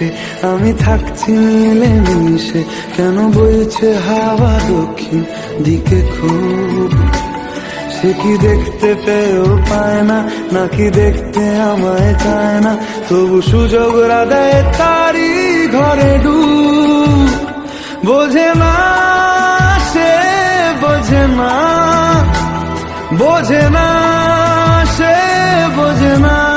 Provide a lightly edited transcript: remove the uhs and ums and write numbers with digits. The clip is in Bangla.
দেশে আমি থাকছি মিলে মিশে, কেন বইছে হাওয়া দক্ষিণ দিকে খুব? সে কি দেখতে পেয়েও পায় না, নাকি দেখতে আমায় চায় না, তবু সুযোগ রাধায় তারি ঘরে ডুব। বোঝে না সে, বোঝে না, বোঝে না সে, বোঝে না।